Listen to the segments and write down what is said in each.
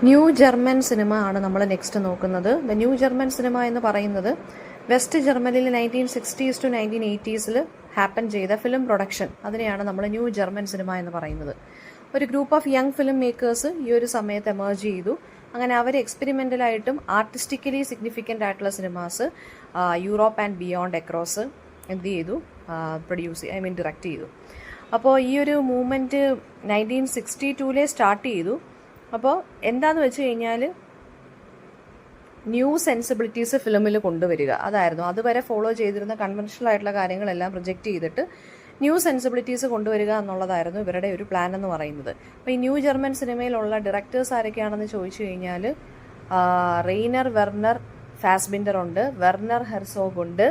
New German cinema ആണ് നമ്മൾ next നോക്കുന്നത്. ദ ന്യൂ ജർമ്മൻ സിനിമ എന്ന് പറയുന്നത് വെസ്റ്റ് ജർമ്മനിയിൽ 1960s to 1980s ഹാപ്പൻ ചെയ്ത ഫിലിം പ്രൊഡക്ഷൻ, അതിനെയാണ് നമ്മൾ ന്യൂ ജർമ്മൻ സിനിമ എന്ന് പറയുന്നത്. ഒരു group of young film makers ഈ ഒരു സമയത്ത് എമേർജ് ചെയ്തു. അങ്ങനെ അവർ എക്സ്പെരിമെൻ്റലായിട്ടും ആർട്ടിസ്റ്റിക്കലി സിഗ്നിഫിക്കൻ്റ് ആയിട്ടുള്ള cinemas Europe and beyond across എന്ത് ചെയ്തു, ഡയറക്റ്റ് ചെയ്തു. അപ്പോൾ ഈ ഒരു മൂവ്മെൻറ്റ് 1962 സ്റ്റാർട്ട് ചെയ്തു. അപ്പോൾ എന്താണെന്ന് വെച്ച് കഴിഞ്ഞാൽ ന്യൂ സെൻസിബിലിറ്റീസ് ഫിലിമിൽ കൊണ്ടുവരിക, അതായിരുന്നു. അതുവരെ ഫോളോ ചെയ്തിരുന്ന കൺവെൻഷണൽ ആയിട്ടുള്ള കാര്യങ്ങളെല്ലാം പ്രൊജക്റ്റ് ചെയ്തിട്ട് ന്യൂ സെൻസിബിലിറ്റീസ് കൊണ്ടുവരിക എന്നുള്ളതായിരുന്നു ഇവരുടെ ഒരു പ്ലാൻ എന്ന് പറയുന്നത്. അപ്പോൾ ഈ ന്യൂ ജർമ്മൻ സിനിമയിലുള്ള ഡയറക്ടേഴ്സ് ആരൊക്കെയാണെന്ന് ചോദിച്ചു കഴിഞ്ഞാൽ റെയ്നർ വെർണർ ഫാസ്ബിൻഡർ ഉണ്ട്, വെർണർ ഹെർസോഗ് ഉണ്ട്,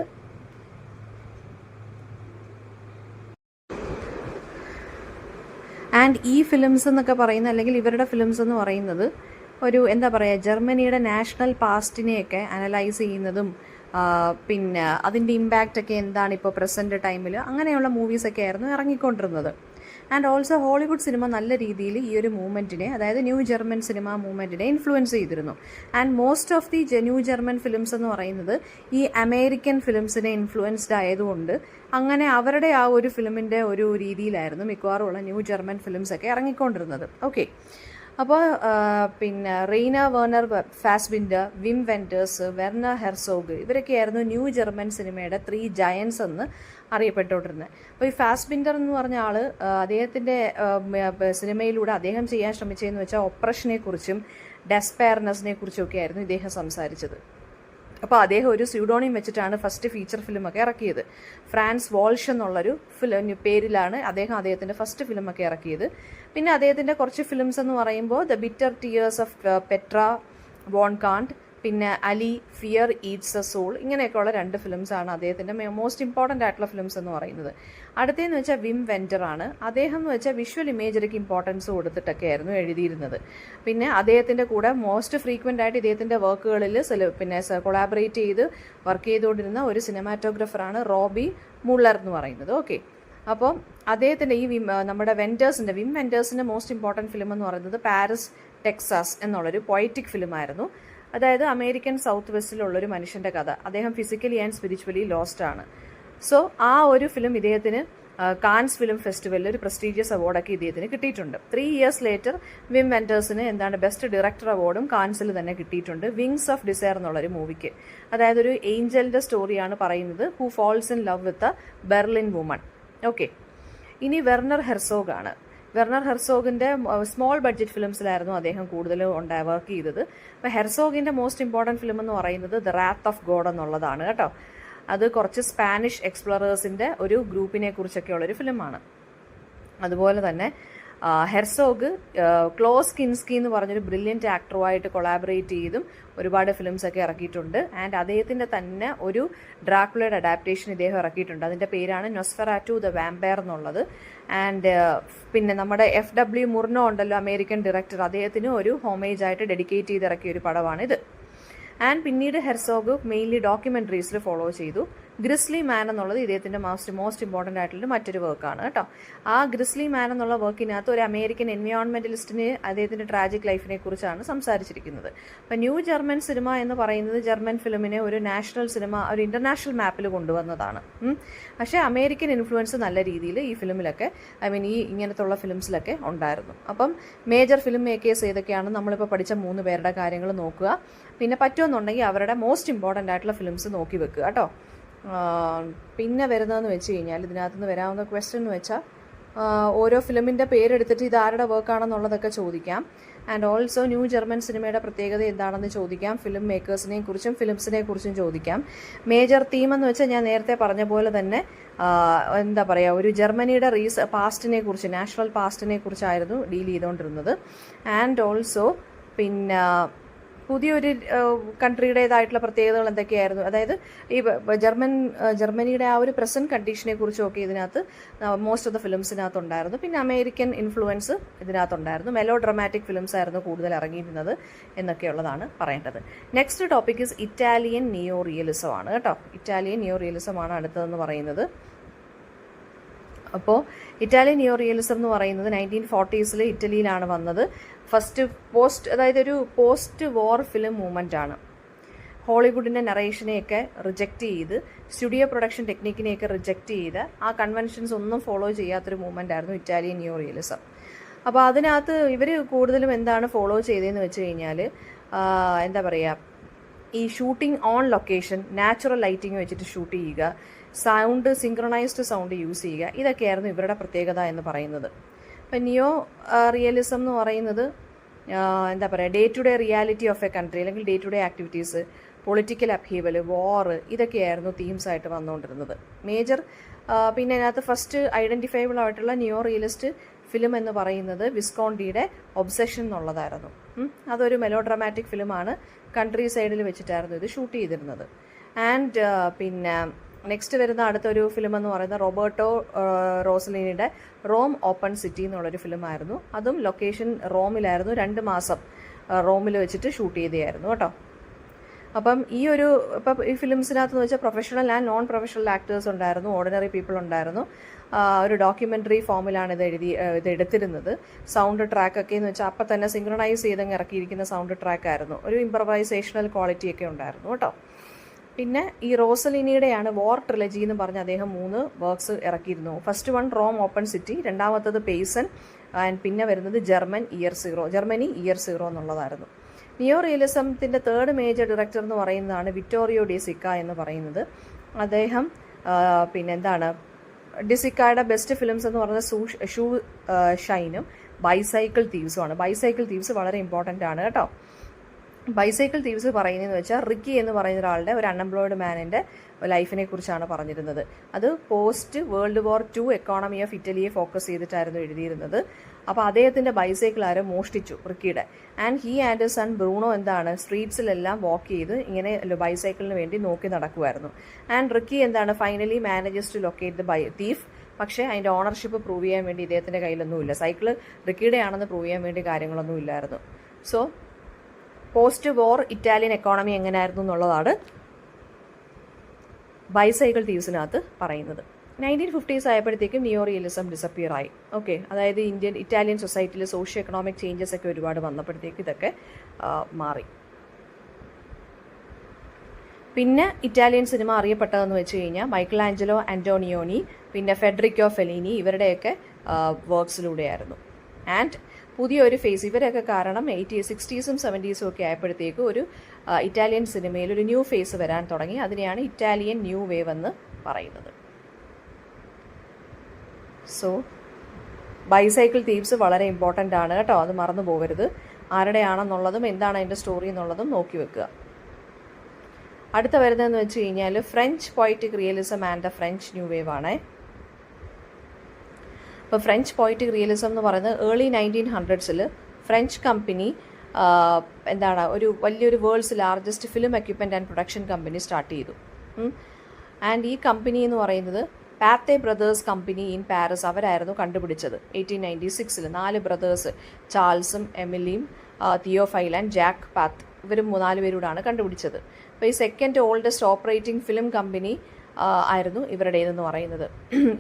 ആൻഡ് ഈ ഫിലിംസ് എന്നൊക്കെ പറയുന്ന, അല്ലെങ്കിൽ ഇവരുടെ ഫിലിംസ് എന്ന് പറയുന്നത് ഒരു എന്താ പറയുക, ജർമ്മനിയുടെ നാഷണൽ പാസ്റ്റിനെയൊക്കെ അനലൈസ് ചെയ്യുന്നതും പിന്നെ അതിൻ്റെ ഇമ്പാക്റ്റ് ഒക്കെ എന്താണ് ഇപ്പോൾ പ്രസൻറ്റ് ടൈമിൽ, അങ്ങനെയുള്ള മൂവീസൊക്കെ ആയിരുന്നു ഇറങ്ങിക്കൊണ്ടിരുന്നത്. ആൻഡ് ഓൾസോ ഹോളിവുഡ് സിനിമ നല്ല രീതിയിൽ ഈ ഒരു മൂവ്മെൻറ്റിനെ, അതായത് ന്യൂ ജർമ്മൻ സിനിമ മൂവ്മെൻറ്റിനെ ഇൻഫ്ലുവൻസ് ചെയ്തിരുന്നു. And most of the new German films എന്ന് പറയുന്നത് ഈ അമേരിക്കൻ ഫിലിംസിനെ ഇൻഫ്ലുവൻസ്ഡ് ആയതുകൊണ്ട് അങ്ങനെ അവരുടെ ആ ഒരു ഫിലിമിൻ്റെ ഒരു രീതിയിലായിരുന്നു മിക്കവാറും ഉള്ള ന്യൂ ജർമ്മൻ ഫിലിംസൊക്കെ ഇറങ്ങിക്കൊണ്ടിരുന്നത്. ഓക്കെ, അപ്പോൾ പിന്നെ Rainer Werner Fassbinder, Wim Wenders, Werner Herzog, ഇവരൊക്കെയായിരുന്നു ന്യൂ ജർമ്മൻ സിനിമയുടെ 3 ജയൻസ് എന്ന് അറിയപ്പെട്ടുകൊണ്ടിരുന്നത്. അപ്പോൾ ഈ ഫാസ്ബിൻഡർ എന്ന് പറഞ്ഞ ആൾ അദ്ദേഹത്തിൻ്റെ സിനിമയിലൂടെ അദ്ദേഹം ചെയ്യാൻ ശ്രമിച്ചതെന്ന് വെച്ചാൽ ഒപ്രഷനെ കുറിച്ചും ഡെസ്പെയർനെസ്സിനെ കുറിച്ചൊക്കെ ആയിരുന്നു ഇദ്ദേഹം സംസാരിച്ചത്. അപ്പോൾ അദ്ദേഹം ഒരു സ്യൂഡോണിയം വെച്ചിട്ടാണ് ഫസ്റ്റ് ഫീച്ചർ ഫിലിമൊക്കെ ഇറക്കിയത്. ഫ്രാൻസ് വോൾഷ് എന്നുള്ളൊരു പേരിലാണ് അദ്ദേഹത്തിൻ്റെ ഫസ്റ്റ് ഫിലിമൊക്കെ ഇറക്കിയത്. പിന്നെ അദ്ദേഹത്തിൻ്റെ കുറച്ച് ഫിലിംസ് എന്ന് പറയുമ്പോൾ the bitter tears of Petra von Kant, പിന്നെ Ali, fear eats a soul, ഇങ്ങനെയൊക്കെയുള്ള 2 ഫിലിംസാണ് അദ്ദേഹത്തിൻ്റെ മോസ്റ്റ് ഇമ്പോർട്ടൻ്റ് ആയിട്ടുള്ള ഫിലിംസ് എന്ന് പറയുന്നത്. അടുത്തതെന്ന് വെച്ചാൽ വിം വെൻഡർ ആണ്. അദ്ദേഹം എന്ന് വെച്ചാൽ വിഷ്വൽ ഇമേജറിക്ക് ഇമ്പോർട്ടൻസ് കൊടുത്തിട്ടൊക്കെ ആയിരുന്നു എഴുതിയിരുന്നത്. പിന്നെ അദ്ദേഹത്തിൻ്റെ കൂടെ മോസ്റ്റ് ഫ്രീക്വൻ്റ് ആയിട്ട് ഇദ്ദേഹത്തിൻ്റെ വർക്കുകളിൽ പിന്നെ കൊളാബറേറ്റ് ചെയ്ത് വർക്ക് ചെയ്തുകൊണ്ടിരുന്ന ഒരു സിനിമാറ്റോഗ്രാഫറാണ് റോബി മുള്ളർ എന്ന് പറയുന്നത്. ഓക്കെ, അപ്പോൾ അദ്ദേഹത്തിൻ്റെ ഈ നമ്മുടെ വിം വെൻഡേഴ്സിൻ്റെ മോസ്റ്റ് ഇമ്പോർട്ടൻറ്റ് ഫിലിം എന്ന് പറയുന്നത് പാരീസ് ടെക്സാസ് എന്നുള്ളൊരു പൊയറ്റിക് ഫിലിമായിരുന്നു. അതായത് അമേരിക്കൻ സൗത്ത് വെസ്റ്റിലുള്ളൊരു മനുഷ്യൻ്റെ കഥ. അദ്ദേഹം ഫിസിക്കലി ആൻഡ് സ്പിരിച്വലി ലോസ്റ്റ് ആണ്. സോ ആ ഒരു ഫിലിം ഇദ്ദേഹത്തിന് കാൻസ് ഫിലിം ഫെസ്റ്റിവലിൽ ഒരു പ്രസ്റ്റീജിയസ് അവാർഡൊക്കെ ഇദ്ദേഹത്തിന് കിട്ടിയിട്ടുണ്ട്. 3 years later വിം വെൻഡേഴ്സിന് ബെസ്റ്റ് ഡയറക്ടർ അവാർഡും കാൻസിൽ തന്നെ കിട്ടിയിട്ടുണ്ട്, വിങ്സ് ഓഫ് ഡിസയർ എന്നുള്ളൊരു മൂവിക്ക്. അതായത് ഒരു ഏഞ്ചലിൻ്റെ സ്റ്റോറിയാണ് പറയുന്നത്, who falls in love with a Berlin woman. Okay, ഇനി വെർണർ ഹെർസോഗ് ആണ്. വെർണർ ഹെർസോഗിൻ്റെ സ്മോൾ ബഡ്ജറ്റ് ഫിലിംസിലായിരുന്നു അദ്ദേഹം കൂടുതലും വർക്ക് ചെയ്തത്. അപ്പോൾ ഹെർസോഗിൻ്റെ മോസ്റ്റ് ഇമ്പോർട്ടൻറ്റ് ഫിലിം എന്ന് പറയുന്നത് ദ റാത്ത് ഓഫ് ഗോഡ് എന്നുള്ളതാണ് കേട്ടോ. അത് കുറച്ച് സ്പാനിഷ് എക്സ്പ്ലോറേഴ്സിൻ്റെ ഒരു ഗ്രൂപ്പിനെ കുറിച്ചൊക്കെയുള്ളൊരു ഫിലിമാണ്. അതുപോലെ തന്നെ ഹെർസോഗ് ക്ലോസ് കിൻസ്കി എന്ന് പറഞ്ഞൊരു ബ്രില്യൻറ്റ് ആക്ടറുമായിട്ട് കൊളാബറേറ്റ് ചെയ്തും ഒരുപാട് ഫിലിംസൊക്കെ ഇറക്കിയിട്ടുണ്ട്. ആൻഡ് അദ്ദേഹത്തിൻ്റെ തന്നെ ഒരു ഡ്രാക്കുളയുടെ അഡാപ്റ്റേഷൻ ഇദ്ദേഹം ഇറക്കിയിട്ടുണ്ട്. അതിൻ്റെ പേരാണ് നൊസ്ഫെറാറ്റു ദ വാമ്പയർ എന്നുള്ളത്. ആൻഡ് പിന്നെ നമ്മുടെ FW മുർനോ ഉണ്ടല്ലോ, അമേരിക്കൻ ഡയറക്ടർ, അദ്ദേഹത്തിന് ഒരു ഹോമേജ് ആയിട്ട് ഡെഡിക്കേറ്റ് ചെയ്ത് ഇറക്കിയ ഒരു പടമാണിത്. ആൻഡ് പിന്നീട് ഹെർസോഗ് മെയിൻലി ഡോക്യുമെൻ്ററീസിൽ ഫോളോ ചെയ്തു. ഗ്രിസ്ലി മാൻ എന്നുള്ളത് ഇദ്ദേഹത്തിൻ്റെ മോസ്റ്റ് ഇമ്പോർട്ടൻ്റ് ആയിട്ടുള്ള മറ്റൊരു വർക്കാണ് കേട്ടോ. ആ ഗ്രിസ്ലി മാൻ എന്നുള്ള വർക്കിനകത്ത് ഒരു അമേരിക്കൻ എൻവയോൺമെൻറ്റലിസ്റ്റിന് അദ്ദേഹത്തിൻ്റെ ട്രാജിക് ലൈഫിനെ കുറിച്ചാണ് സംസാരിച്ചിരിക്കുന്നത്. അപ്പോൾ ന്യൂ ജർമ്മൻ സിനിമ എന്ന് പറയുന്നത് ജർമ്മൻ ഫിലിമിനെ ഒരു നാഷണൽ സിനിമ, ഒരു ഇൻ്റർനാഷണൽ മാപ്പിൽ കൊണ്ടുവന്നതാണ്. പക്ഷേ അമേരിക്കൻ ഇൻഫ്ലുവൻസ് നല്ല രീതിയിൽ ഈ ഫിലിമിലൊക്കെ, ഈ ഇങ്ങനത്തുള്ള ഫിലിംസിലൊക്കെ ഉണ്ടായിരുന്നു. അപ്പം മേജർ ഫിലിം മേക്കേഴ്സ് ഏതൊക്കെയാണ്, നമ്മളിപ്പോൾ പഠിച്ച 3 പേരുടെ കാര്യങ്ങൾ നോക്കുക. പിന്നെ പറ്റുമെന്നുണ്ടെങ്കിൽ അവരുടെ മോസ്റ്റ് ഇമ്പോർട്ടൻ്റ് ആയിട്ടുള്ള ഫിലിംസ് നോക്കി വെക്കുക കേട്ടോ. പിന്നെ വരുന്നതെന്ന് വെച്ച് കഴിഞ്ഞാൽ, ഇതിനകത്തുനിന്ന് വരാവുന്ന ക്വസ്റ്റ്യൻ എന്ന് വെച്ചാൽ ഓരോ ഫിലിമിൻ്റെ പേരെടുത്തിട്ട് ഇത് ആരുടെ വർക്കാണെന്നുള്ളതൊക്കെ ചോദിക്കാം. ആൻഡ് ഓൾസോ ന്യൂ ജർമ്മൻ സിനിമയുടെ പ്രത്യേകത എന്താണെന്ന് ചോദിക്കാം. ഫിലിം മേക്കേഴ്സിനെ കുറിച്ചും ഫിലിംസിനെ കുറിച്ചും ചോദിക്കാം. മേജർ തീം എന്ന് വെച്ചാൽ ഞാൻ നേരത്തെ പറഞ്ഞ പോലെ തന്നെ എന്താ പറയുക, ഒരു ജർമ്മനിയുടെ പാസ്റ്റിനെ കുറിച്ച്, നാഷണൽ പാസ്റ്റിനെ കുറിച്ചായിരുന്നു ഡീൽ ചെയ്തുകൊണ്ടിരുന്നത്. ആൻഡ് ഓൾസോ പിന്നെ പുതിയൊരു കൺട്രിയുടേതായിട്ടുള്ള പ്രത്യേകതകൾ എന്തൊക്കെയായിരുന്നു, അതായത് ഈ ജർമ്മനിയുടെ ആ ഒരു പ്രസൻറ്റ് കണ്ടീഷനെ കുറിച്ചൊക്കെ ഇതിനകത്ത് മോസ്റ്റ് ഓഫ് ദ ഫിലിംസിനകത്തുണ്ടായിരുന്നു. പിന്നെ അമേരിക്കൻ ഇൻഫ്ലുവൻസ് ഇതിനകത്തുണ്ടായിരുന്നു. മെലോ ഡ്രമാറ്റിക് ഫിലിംസ് ആയിരുന്നു കൂടുതൽ ഇറങ്ങിയിരുന്നത് എന്നൊക്കെയുള്ളതാണ് പറയേണ്ടത്. Next topic is Italian neorealism ആണ് കേട്ടോ. ഇറ്റാലിയൻ നിയോ റിയലിസം ആണ് അടുത്തതെന്ന് പറയുന്നത്. അപ്പോൾ ഇറ്റാലിയൻ നിയോ റിയലിസം എന്ന് പറയുന്നത് 1940s ഇറ്റലിയിലാണ് വന്നത്. അതായത് ഒരു പോസ്റ്റ് വാർ ഫിലിം മൂവ്മെൻ്റ് ആണ്. ഹോളിവുഡിൻ്റെ നറേഷനെയൊക്കെ റിജക്റ്റ് ചെയ്ത് സ്റ്റുഡിയോ പ്രൊഡക്ഷൻ ടെക്നിക്കിനെയൊക്കെ റിജക്റ്റ് ചെയ്ത് ആ കൺവെൻഷൻസ് ഒന്നും ഫോളോ ചെയ്യാത്തൊരു മൂവ്മെൻ്റ് ആയിരുന്നു ഇറ്റാലിയൻ ന്യൂ റിയലിസം. അപ്പോൾ അതിനകത്ത് ഇവർ കൂടുതലും എന്താണ് ഫോളോ ചെയ്തതെന്ന് വെച്ച് കഴിഞ്ഞാൽ എന്താ പറയുക, ഈ shooting on location, natural lighting വെച്ചിട്ട് ഷൂട്ട് ചെയ്യുക, സൗണ്ട് സിങ്ക്രണൈസ്ഡ് സൗണ്ട് യൂസ് ചെയ്യുക, ഇതൊക്കെയായിരുന്നു ഇവരുടെ പ്രത്യേകത എന്ന് പറയുന്നത്. അപ്പം നിയോ റിയലിസം എന്ന് പറയുന്നത് എന്താ പറയുക, day to day reality of a country അല്ലെങ്കിൽ day to day activities, political upheaval, war, ഇതൊക്കെയായിരുന്നു തീംസായിട്ട് വന്നുകൊണ്ടിരുന്നത് മേജർ. പിന്നെ അതിനകത്ത് ഫസ്റ്റ് ഐഡൻറ്റിഫയബിൾ ആയിട്ടുള്ള നിയോ റിയലിസ്റ്റ് ഫിലിം എന്ന് പറയുന്നത് വിസ്കോണ്ടിയുടെ ഒബ്സെഷൻ എന്നുള്ളതായിരുന്നു. അതൊരു മെലോ ഡ്രാമാറ്റിക് ഫിലിമാണ്. കൺട്രി സൈഡിൽ വെച്ചിട്ടായിരുന്നു ഇത് ഷൂട്ട് ചെയ്തിരുന്നത്. ആൻഡ് പിന്നെ നെക്സ്റ്റ് വരുന്ന അടുത്തൊരു ഫിലിം എന്ന് പറയുന്നത് റോബർട്ടോ റോസലിനിയുടെ റോം ഓപ്പൺ സിറ്റി എന്നുള്ളൊരു ഫിലിമായിരുന്നു. അതും ലൊക്കേഷൻ റോമിലായിരുന്നു. 2 മാസം റോമിൽ വെച്ചിട്ട് ഷൂട്ട് ചെയ്തതായിരുന്നു കേട്ടോ. അപ്പം ഇപ്പം ഈ ഫിലിംസിനകത്ത് വെച്ചാൽ professional and non professional actors ഉണ്ടായിരുന്നു, ഓർഡിനറി പീപ്പിൾ ഉണ്ടായിരുന്നു. ഒരു ഡോക്യുമെൻ്ററി ഫോമിലാണ് ഇത് എടുത്തിരുന്നത്. സൗണ്ട് ട്രാക്കൊക്കെ എന്ന് വെച്ചാൽ അപ്പം തന്നെ സിങ്ക്രണൈസ് ചെയ്തങ്ങ് ഇറക്കിയിരിക്കുന്ന സൗണ്ട് ട്രാക്കായിരുന്നു. ഒരു ഇംപ്രവൈസേഷണൽ ക്വാളിറ്റിയൊക്കെ ഉണ്ടായിരുന്നു കേട്ടോ. പിന്നെ ഈ റോസലിനിയുടെയാണ് വാർ ട്രിലജി എന്ന് പറഞ്ഞ് അദ്ദേഹം 3 വർക്ക്സ് ഇറക്കിയിരുന്നു. First one Rome Open City, രണ്ടാമത്തത് പേസൺ, ആൻഡ് പിന്നെ വരുന്നത് ജർമ്മനി ഇയർ സീറോ എന്നുള്ളതായിരുന്നു. നിയോ റിയലിസത്തിൻ്റെ 3rd മേജർ ഡയറക്ടർ എന്ന് പറയുന്നതാണ് വിറ്റോറിയോ ഡി സിക്ക എന്ന് പറയുന്നത്. അദ്ദേഹം പിന്നെന്താണ് ഡിസിക്കയുടെ ബെസ്റ്റ് ഫിലിംസ് എന്ന് പറയുന്നത് ഷൂ ഷൈനും ബൈസൈക്കിൾ തീവ്സുമാണ്. ബൈസൈക്കിൾ തീവ്സ് വളരെ ഇമ്പോർട്ടൻ്റ് ആണ് കേട്ടോ. ബൈസൈക്കിൾ തീവ്സ് പറയുന്നതെന്ന് വെച്ചാൽ റിക്കി എന്ന് പറയുന്ന ഒരാളുടെ ഒരു അൺഎംപ്ലോയിഡ് മാനിൻ്റെ ലൈഫിനെ കുറിച്ചാണ് പറഞ്ഞിരുന്നത്. അത് post world war 2 economy of ഇറ്റലിയെ ഫോക്കസ് ചെയ്തിട്ടായിരുന്നു എഴുതിയിരുന്നത്. അപ്പോൾ അദ്ദേഹത്തിൻ്റെ ബൈസൈക്കിൾ ആരും മോഷ്ടിച്ചു റിക്കിയുടെ. ആൻഡ് സൺ ബ്രൂണോ എന്താണ് സ്ട്രീറ്റ്സിലെല്ലാം വാക്ക് ചെയ്ത് ഇങ്ങനെ ബൈസൈക്കിളിന് വേണ്ടി നോക്കി നടക്കുമായിരുന്നു. റിക്കി എന്താണ് finally manages to locate the thief. പക്ഷേ അതിൻ്റെ ഓണർഷിപ്പ് പ്രൂവ് ചെയ്യാൻ വേണ്ടി ഇദ്ദേഹത്തിൻ്റെ കയ്യിലൊന്നുമില്ല. സൈക്കിള് റിക്കിയുടെ ആണെന്ന് പ്രൂവ് ചെയ്യാൻ വേണ്ടി കാര്യങ്ങളൊന്നും ഇല്ലായിരുന്നു. സോ പോസ്റ്റ് വാർ ഇറ്റാലിയൻ എക്കോണമി എങ്ങനെയായിരുന്നു എന്നുള്ളതാണ് ബൈസൈക്കിൾ തീവ്സിനകത്ത് പറയുന്നത്. 1950s ആയപ്പോഴത്തേക്കും നിയോ റിയലിസം ഡിസപ്പിയർ ആയി. ഓക്കെ, അതായത് ഇറ്റാലിയൻ സൊസൈറ്റിയിൽ സോഷ്യോ എക്കണോമിക് ചേഞ്ചസ് ഒക്കെ ഒരുപാട് വന്നപ്പോഴത്തേക്ക് ഇതൊക്കെ മാറി. പിന്നെ ഇറ്റാലിയൻ സിനിമ അറിയപ്പെട്ടതെന്ന് വെച്ച് കഴിഞ്ഞാൽ മൈക്കൽ ആഞ്ചലോ ആൻ്റോണിയോണി, പിന്നെ ഫെഡറിക്കോ ഫെലീനി, ഇവരുടെയൊക്കെ വർക്ക്സിലൂടെയായിരുന്നു. ആൻഡ് പുതിയൊരു ഫേസ് ഇവരൊക്കെ കാരണം 60s 70s ഒക്കെ ആയപ്പോഴത്തേക്കും ഒരു ഇറ്റാലിയൻ സിനിമയിൽ ഒരു ന്യൂ ഫേസ് വരാൻ തുടങ്ങി. അതിനെയാണ് ഇറ്റാലിയൻ ന്യൂ വേവ് എന്ന് പറയുന്നത്. സോ ബൈസൈക്കിൾ തീവ്സ് വളരെ ഇമ്പോർട്ടൻ്റ് ആണ് കേട്ടോ, അത് മറന്നു പോകരുത്. ആരുടെയാണെന്നുള്ളതും എന്താണ് അതിൻ്റെ സ്റ്റോറി എന്നുള്ളതും നോക്കി വെക്കുക. അടുത്ത വരുന്നതെന്ന് വെച്ച് കഴിഞ്ഞാൽ French poetic realism and the French new wave ആണ്. ഇപ്പോൾ ഫ്രഞ്ച് പോയറ്റിക് റിയലിസം എന്ന് പറയുന്നത് ഏർലി 1900s ഫ്രഞ്ച് കമ്പനി ഒരു വലിയൊരു world's largest film equipment and production company start ചെയ്തു. ആൻഡ് ഈ കമ്പനി എന്ന് പറയുന്നത് പാത്തെ ബ്രദേഴ്സ് കമ്പനി ഇൻ പാരീസ് അവരായിരുന്നു കണ്ടുപിടിച്ചത്. 1896 4 ബ്രദേഴ്സ്, ചാൾസും എമിലിയും തിയോഫൈൽ ആൻഡ് ജാക്ക് പാത്ത്, ഇവരും 4 പേരോടാണ് കണ്ടുപിടിച്ചത്. അപ്പോൾ ഈ second oldest operating film company ആയിരുന്നു ഇവരുടേതെന്ന് പറയുന്നത്.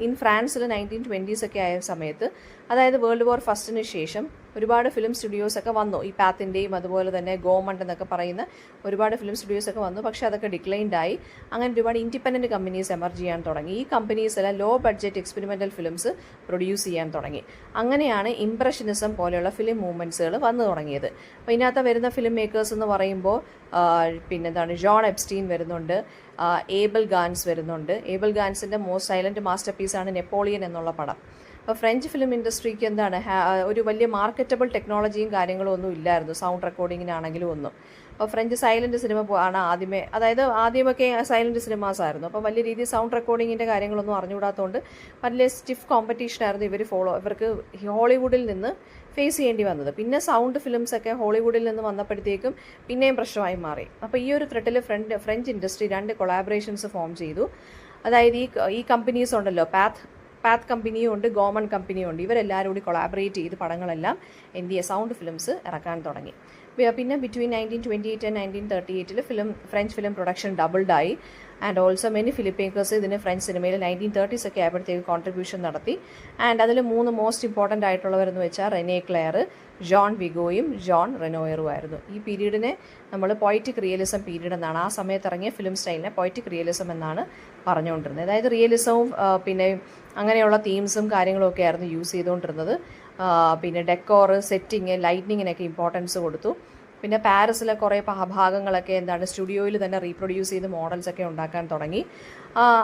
ഇൻ ഫ്രാൻസിൽ 1920s ഒക്കെ ആയ സമയത്ത്, അതായത് വേൾഡ് വാർ ഫസ്റ്റിന് ശേഷം ഒരുപാട് ഫിലിം സ്റ്റുഡിയോസൊക്കെ വന്നു. ഈ പാത്തിൻ്റെയും അതുപോലെ തന്നെ ഗോമണ്ട് എന്നൊക്കെ പറയുന്ന ഒരുപാട് ഫിലിം സ്റ്റുഡിയോസൊക്കെ വന്നു. പക്ഷേ അതൊക്കെ ഡിക്ലൈൻഡ് ആയി. അങ്ങനെ ഒരുപാട് ഇൻഡിപെൻഡൻറ്റ് കമ്പനീസ് എമർജ് ചെയ്യാൻ തുടങ്ങി. ഈ കമ്പനീസ് എല്ലാം low budget experimental films produce ചെയ്യാൻ തുടങ്ങി. അങ്ങനെയാണ് ഇംപ്രഷനിസം പോലെയുള്ള ഫിലിം മൂവ്മെൻറ്റ്സുകൾ വന്നു തുടങ്ങിയത്. അപ്പോൾ ഇതിനകത്ത് വരുന്ന ഫിലിം മേക്കേഴ്സ് എന്ന് പറയുമ്പോൾ പിന്നെന്താണ് ജോൺ എപ്സ്റ്റീൻ വരുന്നുണ്ട്, ഏബൽ ഗാൻസ് വരുന്നുണ്ട്. ഏബൽ ഗാൻസിൻ്റെ മോസ്റ്റ് സൈലൻറ്റ് മാസ്റ്റർ പീസാണ് നെപ്പോളിയൻ എന്നുള്ള പടം. അപ്പോൾ ഫ്രഞ്ച് ഫിലിം ഇൻഡസ്ട്രിക്ക് എന്താണ് ഒരു വലിയ മാർക്കറ്റബിൾ ടെക്നോളജിയും കാര്യങ്ങളും ഒന്നും ഇല്ലായിരുന്നു, സൗണ്ട് റെക്കോർഡിങ്ങിനാണെങ്കിലും ഒന്നും. അപ്പോൾ ഫ്രഞ്ച് സൈലൻറ്റ് സിനിമ ആണ് ആദ്യമൊക്കെ സൈലൻറ്റ് സിനിമാസ് ആയിരുന്നു. അപ്പോൾ വലിയ രീതിയിൽ സൗണ്ട് റെക്കോർഡിങ്ങിൻ്റെ കാര്യങ്ങളൊന്നും അറിഞ്ഞുകൂടാത്തതുകൊണ്ട് വലിയ സ്റ്റിഫ് കോമ്പറ്റീഷനായിരുന്നു ഇവർക്ക് ഹോളിവുഡിൽ നിന്ന് ഫേസ് ചെയ്യേണ്ടി വന്നത്. പിന്നെ സൗണ്ട് ഫിലിംസൊക്കെ ഹോളിവുഡിൽ നിന്ന് വന്നപ്പോഴത്തേക്കും പിന്നെയും പ്രശ്നമായി മാറി. അപ്പോൾ ഈ ഒരു ത്രെഡിൽ ഫ്രഞ്ച് ഇൻഡസ്ട്രി 2 കൊളാബറേഷൻസ് ഫോം ചെയ്തു. അതായത് ഈ കമ്പനീസ് ഉണ്ടല്ലോ, പാത്ത് കമ്പനിയും ഉണ്ട്, ഗോമൺ കമ്പനിയും ഉണ്ട്. ഇവരെല്ലാവരും കൂടി കൊളാബറേറ്റ് ചെയ്ത് പടങ്ങളെല്ലാം സൗണ്ട് ഫിലിംസ് ഇറക്കാൻ തുടങ്ങി. പിന്നെ between 1928 and 1938 French film production ഡബിൾഡായി. And also many filmmakers ഇതിന് ഫ്രഞ്ച് സിനിമയിൽ 1930s ഒക്കെ ആയപ്പോഴത്തേക്ക് കോൺട്രിബ്യൂഷൻ നടത്തി. ആൻഡ് അതിൽ 3 മോസ്റ്റ് ഇമ്പോർട്ടൻ്റ് ആയിട്ടുള്ളവരെന്ന് വെച്ചാൽ റെനെ ക്ലെയർ, ജോൺ വിഗോയും ജോൺ റെനോയറും ആയിരുന്നു. ഈ പീരീഡിനെ നമ്മൾ പോയറ്റിക് റിയലിസം പീരീഡ് എന്നാണ്, ആ സമയത്ത് ഇറങ്ങിയ ഫിലിം സ്റ്റൈലിനെ പോയറ്റിക് റിയലിസം എന്നാണ് പറഞ്ഞുകൊണ്ടിരുന്നത്. അതായത് റിയലിസവും പിന്നെ അങ്ങനെയുള്ള തീംസും കാര്യങ്ങളും ഒക്കെ ആയിരുന്നു യൂസ് ചെയ്തുകൊണ്ടിരുന്നത്. പിന്നെ ഡെക്കോർ, സെറ്റിങ്, ലൈറ്റ്നിങ്ങിനൊക്കെ ഇമ്പോർട്ടൻസ് കൊടുത്തു. പിന്നെ പാരീസിലെ കുറേ ഭാഗങ്ങളൊക്കെ സ്റ്റുഡിയോയിൽ തന്നെ റീപ്രൊഡ്യൂസ് ചെയ്ത് മോഡൽസ് ഒക്കെ ഉണ്ടാക്കാൻ തുടങ്ങി.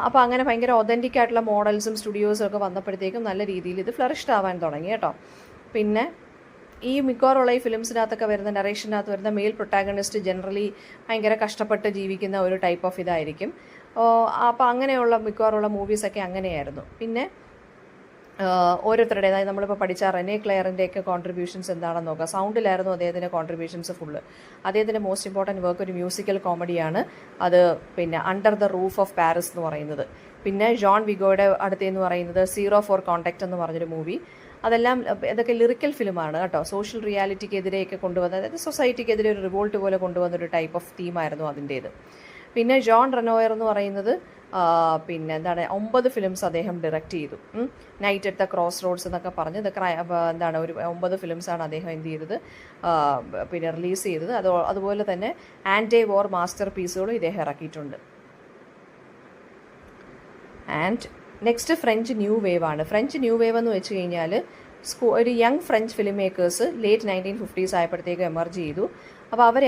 അപ്പോൾ അങ്ങനെ ഭയങ്കര ഒതൻറ്റിക് ആയിട്ടുള്ള മോഡൽസും സ്റ്റുഡിയോസും ഒക്കെ വന്നപ്പോഴത്തേക്കും നല്ല രീതിയിൽ ഇത് ഫ്ലറിഷ്ഡ് ആവാൻ തുടങ്ങി കേട്ടോ. പിന്നെ ഈ മിക്കവാറുള്ള ഈ ഫിലിംസിനകത്തൊക്കെ വരുന്ന നറേഷനകത്ത് വരുന്ന മെയിൽ പ്രൊട്ടാഗണിസ്റ്റ് ജനറലി ഭയങ്കര കഷ്ടപ്പെട്ട് ജീവിക്കുന്ന ഒരു ടൈപ്പ് ഓഫ് ഇതായിരിക്കും. അപ്പോൾ അങ്ങനെയുള്ള മിക്കവാറുള്ള മൂവീസൊക്കെ അങ്ങനെയായിരുന്നു. പിന്നെ ഓരോരുത്തരുടെ, അതായത് നമ്മളിപ്പോൾ പഠിച്ച റെനെ ക്ലെയറിൻ്റെയൊക്കെ കോൺട്രിബ്യൂഷൻസ് എന്താണെന്ന് നോക്കുക. സൗണ്ടിലായിരുന്നു അദ്ദേഹത്തിൻ്റെ കോൺട്രിബ്യൂഷൻസ് ഫുള്ള്. അദ്ദേഹത്തിൻ്റെ മോസ്റ്റ് ഇമ്പോർട്ടൻറ്റ് വർക്ക് ഒരു മ്യൂസിക്കൽ കോമഡിയാണ്, അത് പിന്നെ under the roof of Paris എന്ന് പറയുന്നത്. പിന്നെ ജോൺ വിഗോയുടെ അടുത്തെന്ന് പറയുന്നത് സീറോ ഫോർ കോണ്ടാക്ട് എന്ന് പറഞ്ഞൊരു മൂവി. അതെല്ലാം ഇതൊക്കെ ലിറിക്കൽ ഫിലിമാണ് കേട്ടോ. സോഷ്യൽ റിയാലിറ്റിക്കെതിരെയൊക്കെ കൊണ്ടുവന്ന, അതായത് സൊസൈറ്റിക്കെതിരെ ഒരു റിവോൾട്ട് പോലെ കൊണ്ടുവന്നൊരു ടൈപ്പ് ഓഫ് തീമായിരുന്നു അതിൻ്റേത്. പിന്നെ ജോൺ റെനോയർ എന്ന് പറയുന്നത് പിന്നെ 9 ഫിലിംസ് അദ്ദേഹം ഡയറക്റ്റ് ചെയ്തു. Night at the crossroads എന്നൊക്കെ പറഞ്ഞ് ഇതൊക്കെ ഒരു 9 ഫിലിംസാണ് അദ്ദേഹം എന്ത് ചെയ്തത്, പിന്നെ റിലീസ് ചെയ്തത്. അതുപോലെ തന്നെ ആൻറ്റി വോർ മാസ്റ്റർ പീസുകളും ഇദ്ദേഹം ഇറക്കിയിട്ടുണ്ട്. And next French new wave ആണ്. ഫ്രഞ്ച് ന്യൂ വേവ് എന്ന് വെച്ച് കഴിഞ്ഞാൽ ഒരു young French film makers late 1950s ആയപ്പോഴത്തേക്ക് എമർജ് ചെയ്തു. അപ്പോൾ അവർ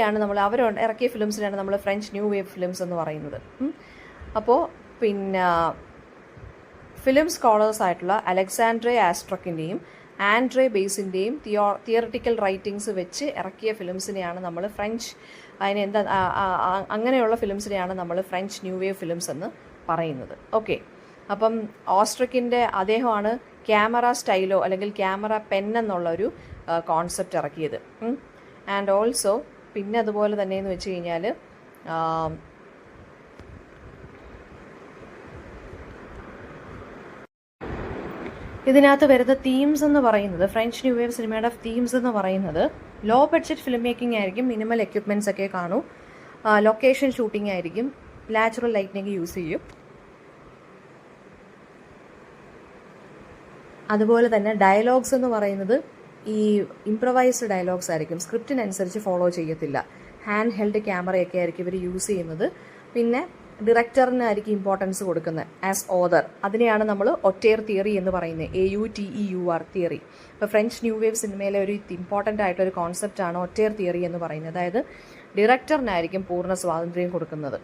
ഇറക്കിയ ഫിലിംസിനാണ് നമ്മൾ ഫ്രഞ്ച് ന്യൂ വേവ് ഫിലിംസ് എന്ന് പറയുന്നത്. അപ്പോൾ പിന്നെ ഫിലിം സ്കോളേഴ്സ് ആയിട്ടുള്ള അലക്സാൻഡ്രെ ആസ്ട്രക്കിൻ്റെയും ആൻഡ്രേ ബേസിൻ്റെയും തിയറട്ടിക്കൽ റൈറ്റിങ്സ് വെച്ച് ഇറക്കിയ ഫിലിംസിനെയാണ് നമ്മൾ അങ്ങനെയുള്ള ഫിലിംസിനെയാണ് നമ്മൾ ഫ്രഞ്ച് ന്യൂ വേവ് ഫിലിംസ് എന്ന് പറയുന്നത്. ഓക്കെ, അപ്പം ഓസ്ട്രിക്കിൻ്റെ അദ്ദേഹമാണ് ക്യാമറ സ്റ്റൈലോ അല്ലെങ്കിൽ ക്യാമറ പെൻ എന്നുള്ളൊരു കോൺസെപ്റ്റ് ഇറക്കിയത്. ആൻഡ് ഓൾസോ പിന്നെ അതുപോലെ തന്നെ എന്ന് വെച്ച് കഴിഞ്ഞാൽ ഇതിനകത്ത് വരുന്ന തീംസ് എന്ന് പറയുന്നത്, ഫ്രഞ്ച് ന്യൂ വേവ് സിനിമയുടെ തീംസ് എന്ന് പറയുന്നത് ലോ ബഡ്ജറ്റ് ഫിലിം മേക്കിംഗ് ആയിരിക്കും, മിനിമൽ എക്യുപ്മെൻറ്റ്സ് ഒക്കെ കാണും, ലൊക്കേഷൻ ഷൂട്ടിംഗ് ആയിരിക്കും, നാച്ചുറൽ ലൈറ്റിനിങ് യൂസ് ചെയ്യും. അതുപോലെ തന്നെ ഡയലോഗ്സ് എന്ന് പറയുന്നത് ഈ ഇംപ്രവൈസ്ഡ് ഡയലോഗ്സ് ആയിരിക്കും, സ്ക്രിപ്റ്റിനനുസരിച്ച് ഫോളോ ചെയ്യത്തില്ല. ഹാൻഡ് ഹെൽഡ് ക്യാമറയൊക്കെ ആയിരിക്കും ഇവർ യൂസ് ചെയ്യുന്നത്. പിന്നെ ഡയറക്ടറിനായിരിക്കും ഇമ്പോർട്ടൻസ് കൊടുക്കുന്നത് ആസ് ഓതർ. അതിനെയാണ് നമ്മൾ ഒറ്റേർ തിയറി എന്ന് പറയുന്നത്, AUTEUR തിയറി. ഇപ്പോൾ ഫ്രഞ്ച് ന്യൂ വേവ് സിനിമയിലെ ഒരു ഇമ്പോർട്ടൻ്റ് ആയിട്ടൊരു കോൺസെപ്റ്റാണ് ഒറ്റേർ തിയറി എന്ന് പറയുന്നത്. അതായത് ഡയറക്ടറിനായിരിക്കും പൂർണ്ണ സ്വാതന്ത്ര്യം കൊടുക്കുന്നത്.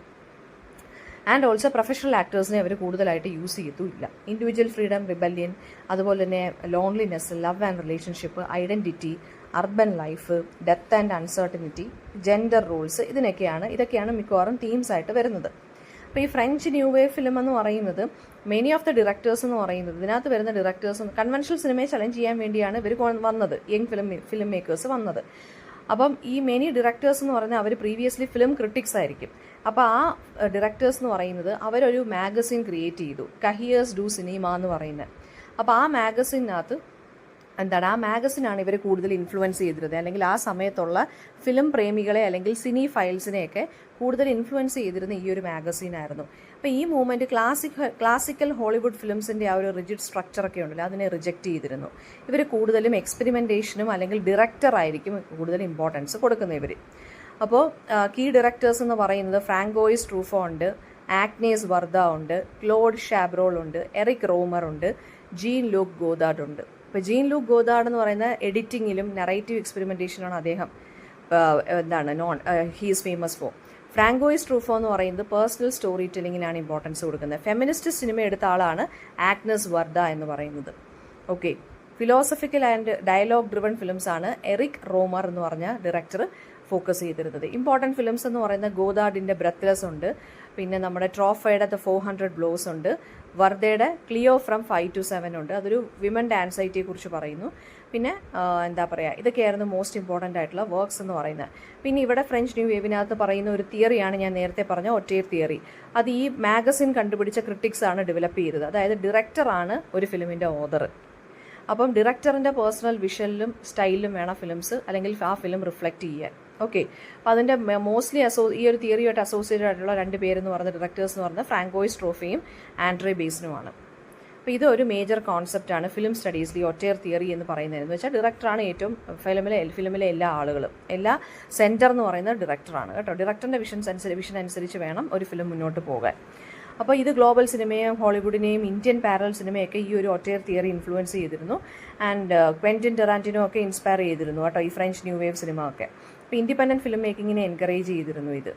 ആൻഡ് ഓൾസോ പ്രൊഫഷണൽ ആക്ടേഴ്സിനെ അവർ കൂടുതലായിട്ട് യൂസ് ചെയ്തുമില്ല. ഇൻഡിവിജ്വൽ ഫ്രീഡം, റിബല്യൻ, അതുപോലെ തന്നെ loneliness, love and relationship, identity, urban life, death and uncertainty, gender rules, ഇതൊക്കെയാണ് മിക്കവാറും തീംസ് ആയിട്ട് വരുന്നത്. അപ്പോൾ ഈ ഫ്രഞ്ച് ന്യൂ വേവ് ഫിലിം എന്ന് പറയുന്നത് മെനി ഓഫ് ദ ഡയറക്ടേഴ്സ് എന്ന് പറയുന്നത്, ഇതിനകത്ത് വരുന്ന ഡയറക്ടേഴ്സ് കൺവെൻഷണൽ സിനിമയെ ചലഞ്ച് ചെയ്യാൻ വേണ്ടിയാണ് ഇവർ വന്നത്, യങ് ഫിലിം മേക്കേഴ്സ് വന്നത്. അപ്പം ഈ മെനി ഡയറക്ടേഴ്സ് എന്ന് പറഞ്ഞാൽ അവർ പ്രീവിയസ്ലി ഫിലിം ക്രിട്ടിക്സ് ആയിരിക്കും. അപ്പോൾ ആ ഡയറക്ടേഴ്സ് എന്ന് പറയുന്നത് അവരൊരു മാഗസിൻ ക്രിയേറ്റ് ചെയ്തു, കഹിയേഴ്സ് ഡു സിനിമ എന്ന് പറയുന്നത്. അപ്പോൾ ആ മാഗസിനകത്ത് ആ മാഗസിനാണ് ഇവർ കൂടുതൽ ഇൻഫ്ലുവൻസ് ചെയ്തിരുന്നത്, അല്ലെങ്കിൽ ആ സമയത്തുള്ള ഫിലിം പ്രേമികളെ അല്ലെങ്കിൽ സിനി ഫൈൽസിനെയൊക്കെ കൂടുതൽ ഇൻഫ്ലുവൻസ് ചെയ്തിരുന്ന ഈ ഒരു മാഗസീനായിരുന്നു. അപ്പോൾ ഈ മൂവ്മെൻറ്റ് ക്ലാസിക്കൽ ഹോളിവുഡ് ഫിലിംസിൻ്റെ ആ ഒരു റിജിഡ് സ്ട്രക്ചറൊക്കെ ഉണ്ടല്ലോ, അതിനെ റിജക്റ്റ് ചെയ്തിരുന്നു. ഇവർ കൂടുതലും എക്സ്പെരിമെൻറ്റേഷനും അല്ലെങ്കിൽ ഡയറക്ടറായിരിക്കും കൂടുതൽ ഇമ്പോർട്ടൻസ് കൊടുക്കുന്നത് ഇവർ. അപ്പോൾ കീ ഡയറക്ടേഴ്സ് എന്ന് പറയുന്നത് ഫ്രാങ്കോയിസ് ട്രൂഫോ ഉണ്ട്, ആഗ്നേസ് വർദ്ധ ഉണ്ട്, ക്ലോഡ് ഷാബ്രോൾ ഉണ്ട്, എറിക് റോമർ ഉണ്ട്, ജീൻ ലൂക്ക് ഗോദാർഡ് ഉണ്ട്. ഇപ്പോൾ ജീൻ ലൂക്ക് ഗോദാർഡ് എന്ന് പറയുന്ന എഡിറ്റിങ്ങിലും നറേറ്റീവ് എക്സ്പെരിമെൻറ്റേഷനാണ് അദ്ദേഹം he's famous for. Francois Truffaut എന്ന് പറയുന്നത് പേഴ്സണൽ സ്റ്റോറി ടെല്ലിങ്ങിനാണ് ഇമ്പോർട്ടൻസ് കൊടുക്കുന്നത്. ഫെമിനിസ്റ്റ് സിനിമ എടുത്ത ആളാണ് ആഗ്നസ് വർദ്ധ എന്ന് പറയുന്നത്. Okay, philosophical and dialogue driven films ആണ് എറിക് റോമർ എന്ന് പറഞ്ഞ ഡയറക്ടർ ഫോക്കസ് ചെയ്തിരുന്നത്. ഇമ്പോർട്ടൻറ്റ് ഫിലിംസ് എന്ന് പറയുന്ന ഗോദാർഡിൻ്റെ ബ്രെത്ത്ലെസ് ഉണ്ട്, പിന്നെ നമ്മുടെ ട്രോഫയുടെ ദ 400 ബ്ലോസ് ഉണ്ട്, വർദ്ധയുടെ ക്ലിയോ ഫ്രം 5 to 7 ഉണ്ട്, അതൊരു വിമൻ്റെ ആൻസൈറ്റിയെ കുറിച്ച് പറയുന്നു. പിന്നെ ഇതൊക്കെയായിരുന്നു മോസ്റ്റ് ഇമ്പോർട്ടൻ്റ് ആയിട്ടുള്ള വർക്ക്സ് എന്ന് പറയുന്നത്. പിന്നെ ഇവിടെ ഫ്രഞ്ച് ന്യൂ വേവിനകത്ത് പറയുന്ന ഒരു തിയറിയാണ് ഞാൻ നേരത്തെ പറഞ്ഞ ഒറ്റേർ തിയറി. അത് ഈ മാഗസിൻ കണ്ടുപിടിച്ച ക്രിട്ടിക്സ് ആണ് ഡെവലപ്പ് ചെയ്തത്. അതായത് ഡയറക്ടറാണ് ഒരു ഫിലിമിൻ്റെ ഓതർ. അപ്പം ഡയറക്ടറിൻ്റെ പേഴ്സണൽ വിഷനിലും സ്റ്റൈലിലും വേണം ഫിലിംസ് അല്ലെങ്കിൽ ആ ഫിലിം റിഫ്ലക്റ്റ് ചെയ്യാൻ. ഓക്കെ. അപ്പോൾ അതിൻ്റെ മോസ്റ്റ്ലി ഈ ഒരു തിയറിയായിട്ട് അസോസിയേറ്റഡ് ആയിട്ടുള്ള 2 പേരെന്ന് പറഞ്ഞ ഡയറക്ടേഴ്സ് എന്ന് പറഞ്ഞാൽ ഫ്രാങ്കോയിസ് ട്രോഫിയും ആൻഡ്രേ ബേസിനുമാണ്. അപ്പോൾ ഇതൊരു മേജർ കോൺസെപ്റ്റാണ് ഫിലിം സ്റ്റഡീസിൽ ഈ ഒറ്റയർ തിയറി എന്ന് പറയുന്നത്. എന്ന് വെച്ചാൽ ഡയറക്ടറാണ് ഏറ്റവും ഫിലിമിലെ എല്ലാ ആളുകളും, എല്ലാ സെൻറ്റർ എന്ന് പറയുന്നത് ഡയറക്ടറാണ് കേട്ടോ. ഡയറക്ടറിൻ്റെ വിഷൻ അനുസരിച്ച് വേണം ഒരു ഫിലിം മുന്നോട്ട് പോകാൻ. അപ്പോൾ ഇത് ഗ്ലോബൽ സിനിമയും ഹോളിവുഡിനെയും ഇന്ത്യൻ പാരലൽ സിനിമയൊക്കെ ഈ ഒരു ഒറ്റയർ തിയറി ഇൻഫ്ലുവൻസ് ചെയ്തിരുന്നു. ആൻഡ് ക്വെൻറ്റിൻ ടെറാന്റിനോ ഒക്കെ ഇൻസ്പയർ ചെയ്തിരുന്നു കേട്ടോ, ഈ ഫ്രഞ്ച് ന്യൂ വേവ് സിനിമ ഒക്കെ. അപ്പോൾ ഇൻഡിപെൻഡൻറ്റ് ഫിലിം മേക്കിങ്ങിനെ എൻകറേജ് ചെയ്തിരുന്നു ഇത്.